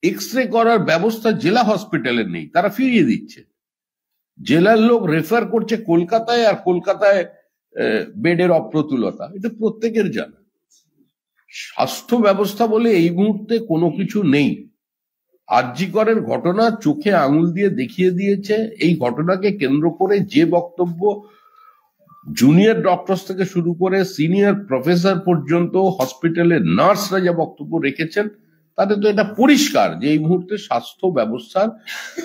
X ray করার ব্যবস্থা জেলা হসপিটালে নেই, তারা ফিরিয়ে দিচ্ছে। জেলার লোক রেফার করছে কলকাতায়, আর কলকাতায় বেডের অপ্রতুলতা, এটা প্রত্যেকের জানা। স্বাস্থ্য ব্যবস্থা বলে এই মুহূর্তে কোনো কিছু নেই। আরজি করের ঘটনা চোখে আঙুল দিয়ে দেখিয়ে দিয়েছে। এই ঘটনাকে কেন্দ্র করে যে বক্তব্য জুনিয়র ডক্টরস থেকে শুরু করে সিনিয়র প্রফেসর পর্যন্ত, হসপিটালের নার্সরা যা বক্তব্য রেখেছেন, তাতে তো এটা পরিষ্কার যে এই মুহূর্তে স্বাস্থ্য ব্যবস্থার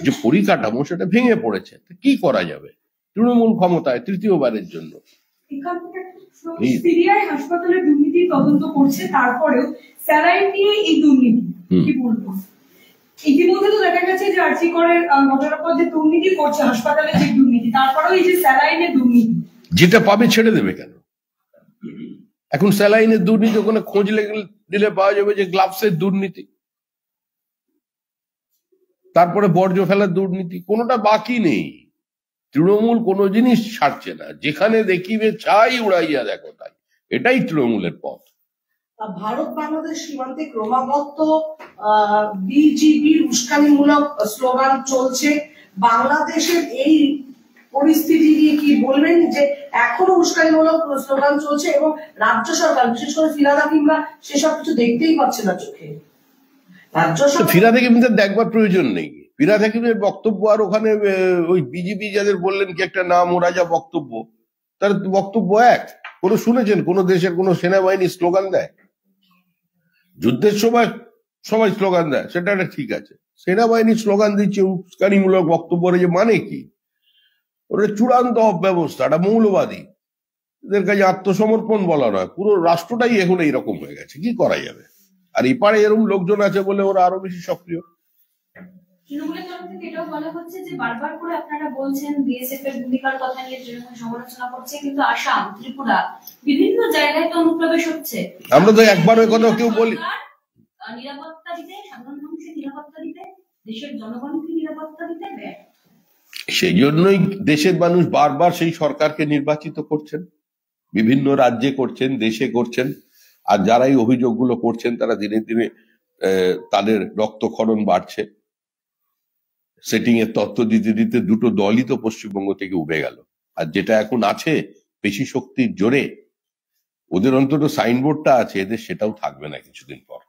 যে পরিকাঠামো সেটা ভেঙে পড়েছে। কি করা যাবে? তৃণমূল ক্ষমতায় তৃতীয়বারের জন্য। সিরিয়ায় হাসপাতালে দুর্নীতি তদন্ত করছে, তারপরেও স্যালাইন নিয়ে এই দুর্নীতি কি বলবো? ইতিমধ্যে তো দেখা গেছে যে আরজি করের ঘটনার পর যে দুর্নীতি করছে হাসপাতালে, যে দুর্নীতি, তারপরেও এই যে স্যালাইনের দুর্নীতি, যেটা পাবে ছেড়ে দেবে কেন? এখন স্যালাইনের দুর্নীতি ওখানে খোঁজ দিলে পাওয়া যাবে যে গ্লাভসের দুর্নীতি, তারপরে বর্জ্য ফেলার দুর্নীতি, কোনোটা বাকি নেই। তৃণমূল কোনো জিনিস ছাড়ছে না, যেখানে দেখিবে ছাই উড়াইয়া দেখো তাই, এটাই তৃণমূলের পথ। ভারত বাংলাদেশ সীমান্তে ক্রমাগত বিজিবির উস্কানিমূলক স্লোগান চলছে। বাংলাদেশের এই পরিস্থিতি নিয়ে কি বলবেন, যে এখনো উস্কানিমূলক স্লোগান চলছে এবং রাজ্য সরকার, বিশেষ করে ফিরহাদ হাকিমরা সেসব কিছু দেখতেই পাচ্ছে না চোখে? রাজ্য সরকার ফিরহাদ হাকিমদের দেখবার প্রয়োজন নেই। ফিরহাদ হাকিমের বক্তব্য আর ওখানে ওই বিজেপি যাদের বললেন কি একটা নাম, ওরা যা বক্তব্য, তার বক্তব্য এক। কোন শুনেছেন কোন দেশের কোন সেনাবাহিনী স্লোগান দেয়? যুদ্ধের সময় সবাই স্লোগান দেয়, সেটা একটা ঠিক আছে। সেনাবাহিনী স্লোগান দিচ্ছে, উস্কানিমূলক বক্তব্য, যে মানে কি? ওটা চূড়ান্ত অব্যবস্থা, এটা মৌলবাদী, এদের কাছে আত্মসমর্পণ বলা নয়। পুরো রাষ্ট্রটাই এখন এইরকম হয়ে গেছে, কি করা যাবে? আর এপারে এরকম লোকজন আছে বলে ওরা আরো বেশি সক্রিয়। তৃণমূলের তরফ থেকে এটাও বলা হচ্ছে যে বারবার করে আপনারা বলছেন বিএসএফ এর ভূমিকার কথা নিয়ে তৃণমূল সমালোচনা করছে, কিন্তু আসাম, ত্রিপুরা বিভিন্ন জায়গায় তো অনুপ্রবেশ হচ্ছে। আমরা তো একবার ওই কথা কেউ বলি, নিরাপত্তা দিতে, সাধারণ মানুষের নিরাপত্তা দিতে, দেশের জনগণকে নিরাপত্তা দিতে। সেই জন্যই দেশের মানুষ বারবার সেই সরকারকে নির্বাচিত করছেন, বিভিন্ন রাজ্যে করছেন, দেশে করছেন। আর যারা এই অভিযোগগুলো করছেন তারা দিনে দিনে তাদের রক্তক্ষরণ বাড়ছে। সেটিং এর তথ্য দিতে দিতে দুটো দলই তো পশ্চিমবঙ্গ থেকে উঠে গেল। আর যেটা এখন আছে পেশি শক্তির জোরে, ওদের অন্তত সাইনবোর্ডটা আছে, এদের সেটাও থাকবে না কিছুদিন পর।